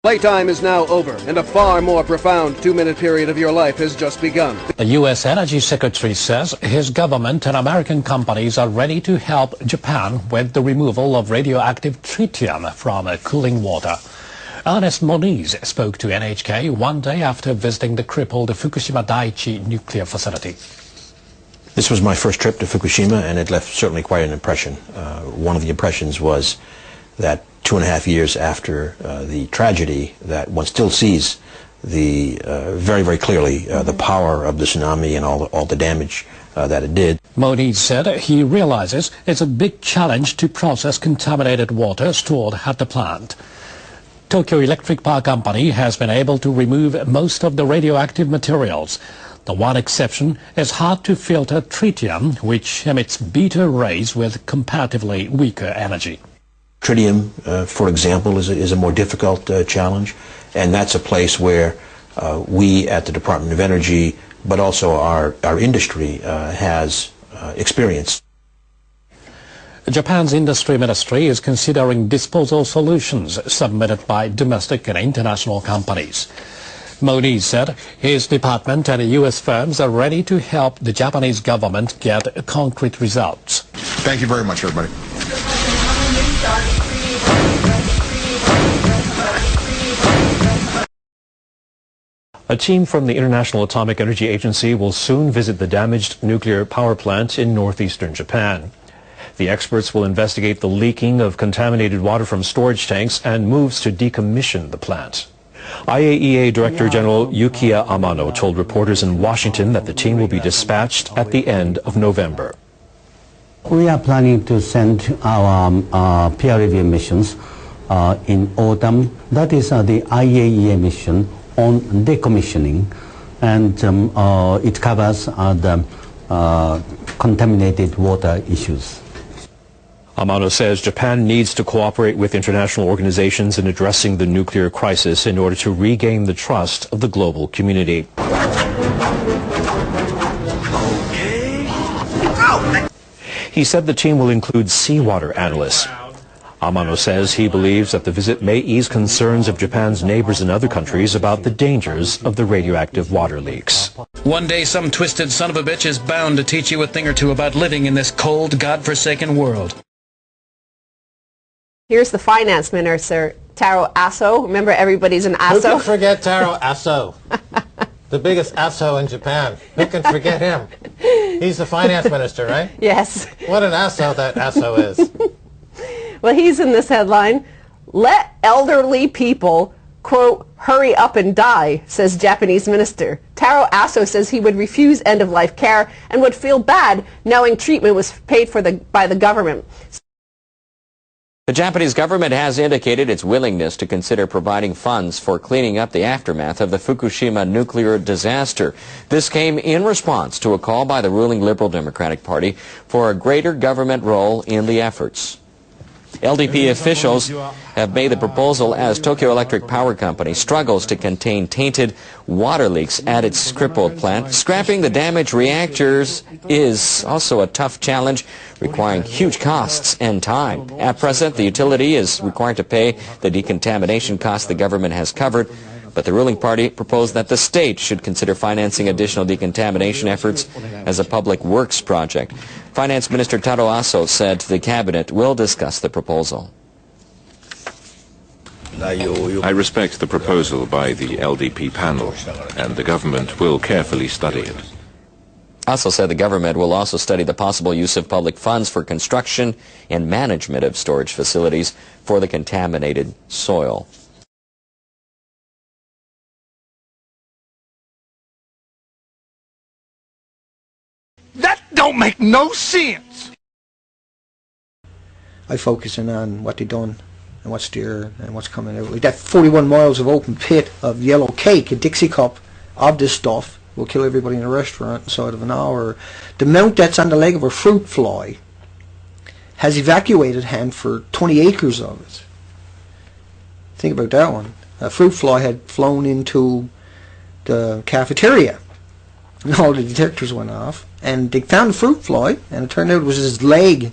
Playtime is now over, and a far more profound 2-minute period of your life has just begun. The U.S. Energy Secretary says his government and American companies are ready to help Japan with the removal of radioactive tritium from cooling water. Ernest Moniz spoke to NHK one day after visiting the crippled Fukushima Daiichi nuclear facility. This was my first trip to Fukushima, and it left certainly quite an impression. One of the impressions was that 2.5 years after the tragedy, that one still sees very, very clearly the power of the tsunami and all the damage that it did. Moniz said he realizes it's a big challenge to process contaminated water stored at the plant. Tokyo Electric Power Company has been able to remove most of the radioactive materials. The one exception is hard-to-filter tritium, which emits beta rays with comparatively weaker energy. Tritium, for example, is a more difficult challenge, and that's a place where we at the Department of Energy, but also our industry, has experience. Japan's industry ministry is considering disposal solutions submitted by domestic and international companies. Moniz said his department and U.S. firms are ready to help the Japanese government get concrete results. Thank you very much, everybody. A team from the International Atomic Energy Agency will soon visit the damaged nuclear power plant in northeastern Japan. The experts will investigate the leaking of contaminated water from storage tanks and moves to decommission the plant. IAEA Director General Yukiya Amano told reporters in Washington that the team will be dispatched at the end of November. We are planning to send our peer review missions in autumn. That is the IAEA mission on decommissioning, and it covers the contaminated water issues. Amano says Japan needs to cooperate with international organizations in addressing the nuclear crisis in order to regain the trust of the global community. He said the team will include seawater analysts. Amano says he believes that the visit may ease concerns of Japan's neighbors in other countries about the dangers of the radioactive water leaks. One day some twisted son of a bitch is bound to teach you a thing or two about living in this cold, godforsaken world. Here's the finance minister, Taro Aso. Remember, everybody's an Aso. Who can forget Taro Aso? The biggest Aso in Japan. Who can forget him? He's the finance minister, right? Yes. What an Aso that Aso is. Well, he's in this headline. Let elderly people, quote, hurry up and die, says Japanese minister. Taro Aso says he would refuse end-of-life care and would feel bad knowing treatment was paid for by the government. The Japanese government has indicated its willingness to consider providing funds for cleaning up the aftermath of the Fukushima nuclear disaster. This came in response to a call by the ruling Liberal Democratic Party for a greater government role in the efforts. LDP officials have made the proposal as Tokyo Electric Power Company struggles to contain tainted water leaks at its crippled plant. Scrapping the damaged reactors is also a tough challenge, requiring huge costs and time. At present, the utility is required to pay the decontamination costs the government has covered, but the ruling party proposed that the state should consider financing additional decontamination efforts as a public works project. Finance Minister Taro Aso said the cabinet will discuss the proposal. I respect the proposal by the LDP panel, and the government will carefully study it. Aso said the government will also study the possible use of public funds for construction and management of storage facilities for the contaminated soil. That don't make no sense. I focusing on what they done and what's there and what's coming out. Like that 41 miles of open pit of yellow cake, a Dixie cup of this stuff will kill everybody in a restaurant inside of an hour. The mount that's on the leg of a fruit fly has evacuated Hanford 20 acres of it. Think about that one. A fruit fly had flown into the cafeteria and all the detectors went off and they found the fruit fly and it turned out it was his leg.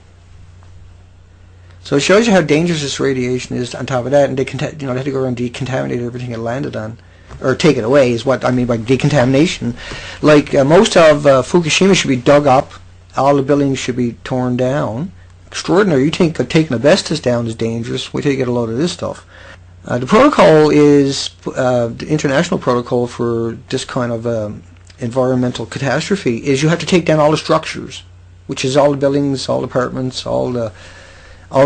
So it shows you how dangerous this radiation is. On top of that, and they they had to go around and decontaminate everything it landed on, or take it away is what I mean by decontamination. Like most of Fukushima should be dug up, all the buildings should be torn down. Extraordinary. You think taking asbestos down is dangerous? Wait till you get a load of this stuff. The protocol is the international protocol for this kind of environmental catastrophe. Is you have to take down all the structures, which is all the buildings, all the apartments, all the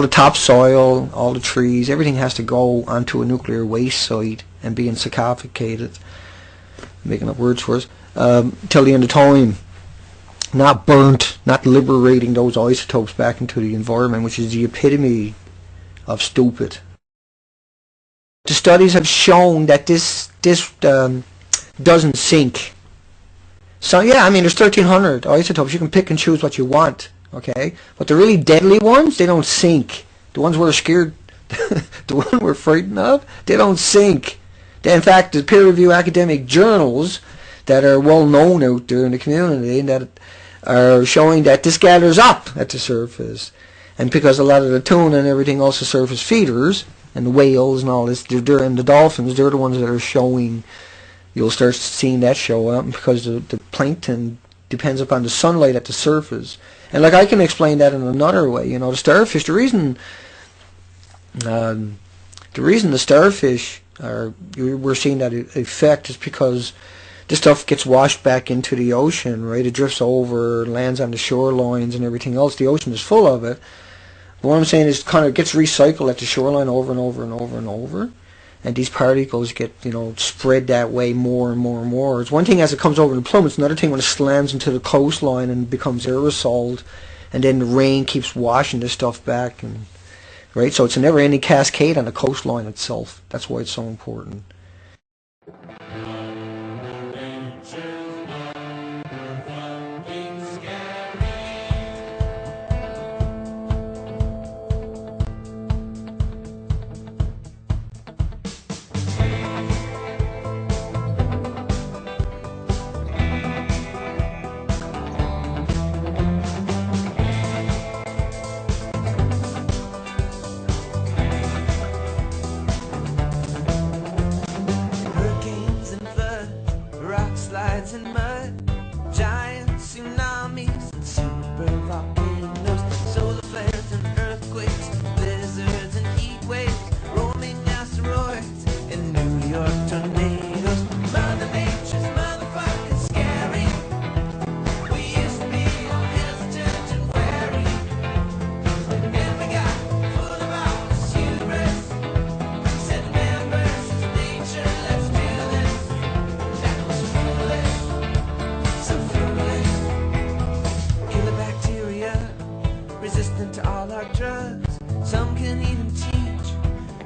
topsoil, all the trees. Everything has to go onto a nuclear waste site and be sarcophagated. Making up words for us. Till the end of time. Not burnt, not liberating those isotopes back into the environment, which is the epitome of stupid. The studies have shown that this doesn't sink. So yeah, I mean, there's 1,300 isotopes. You can pick and choose what you want, okay? But the really deadly ones, they don't sink. The ones we're scared, the one we're frightened of, they don't sink. In fact, the peer-reviewed academic journals that are well known out there in the community that are showing that this gathers up at the surface. And because a lot of the tuna and everything else are surface feeders, and the whales and all this, and the dolphins, they're the ones that are showing, you'll start seeing that show up because the plankton depends upon the sunlight at the surface. And like I can explain that in another way, the starfish, the reason the starfish we're seeing that effect is because this stuff gets washed back into the ocean, right? It drifts over, lands on the shorelines and everything else. The ocean is full of it. But what I'm saying is kind of gets recycled at the shoreline over and over and over and over. And these particles get, spread that way more and more and more. It's one thing as it comes over in plume. It's another thing when it slams into the coastline and becomes aerosoled. And then the rain keeps washing this stuff back. Right? So it's a never-ending cascade on the coastline itself. That's why it's so important. Slides in mud, giant tsunamis and super volcanoes, solar flares and earthquakes, blizzards and heat waves, roaming asteroids and New York tornadoes. Mother Nature's motherfucking scary. We used to be all hesitant and wary, and then we got full of all this hubris. Said man versus nature, let's do this. That was so foolish. Killer bacteria, resistant to all our drugs. Some can even teach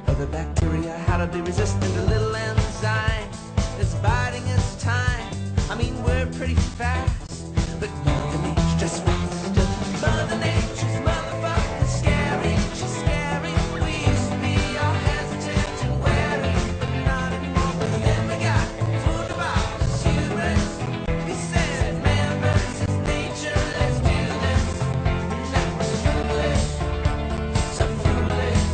other bacteria how to be resistant to little enzymes that's biding its time. I mean, we're pretty fast, but Mother Nature just wants to. Mother Nature's motherfucking scary. She's scary. We used to be all hesitant and wary, but not anymore. Then we got fooled about this hubris. We said man versus nature, let's do this. And that was foolish, so foolish.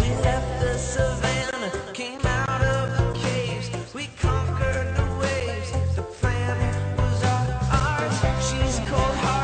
We left the savannah, came out of the caves. We conquered the waves. The planet was all ours. She's cold hearted.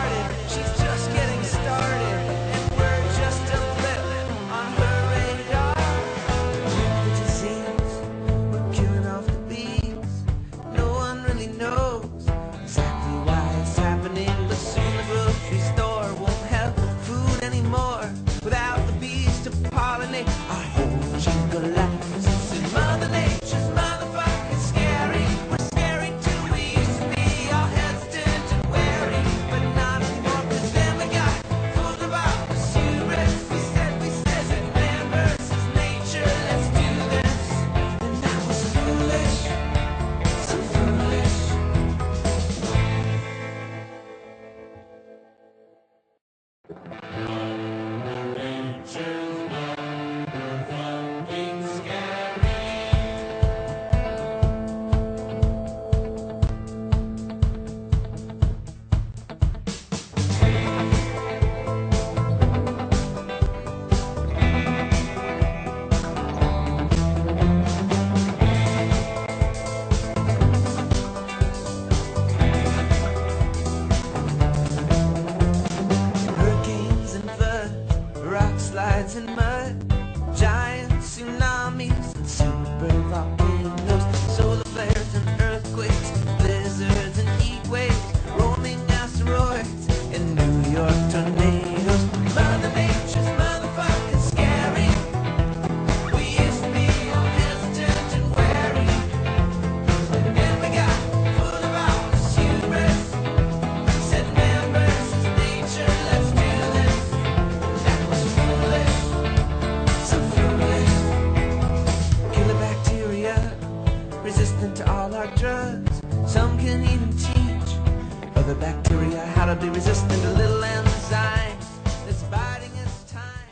the bacteria, how to be resistant to little enzyme that's biding its time.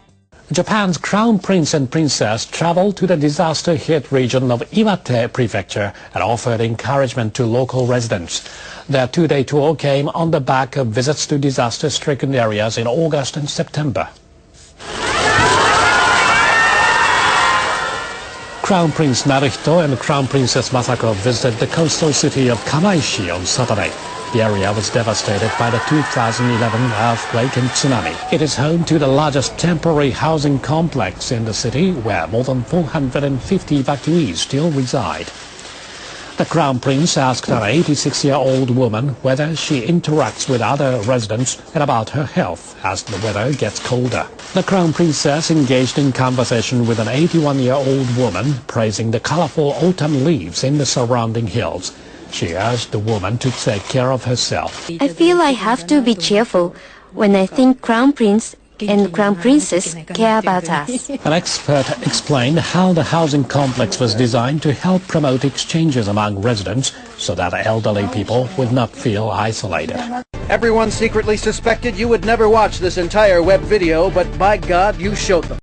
Japan's Crown Prince and Princess traveled to the disaster-hit region of Iwate Prefecture and offered encouragement to local residents. Their two-day tour came on the back of visits to disaster-stricken areas in August and September. Crown Prince Naruhito and Crown Princess Masako visited the coastal city of Kamaishi on Saturday. The area was devastated by the 2011 earthquake and tsunami. It is home to the largest temporary housing complex in the city, where more than 450 evacuees still reside. The Crown Prince asked an 86-year-old woman whether she interacts with other residents and about her health as the weather gets colder. The Crown Princess engaged in conversation with an 81-year-old woman, praising the colorful autumn leaves in the surrounding hills. She urged the woman to take care of herself. I feel I have to be cheerful when I think Crown Prince and Crown Princess care about us. An expert explained how the housing complex was designed to help promote exchanges among residents so that elderly people would not feel isolated. Everyone secretly suspected you would never watch this entire web video, but by God, you showed them.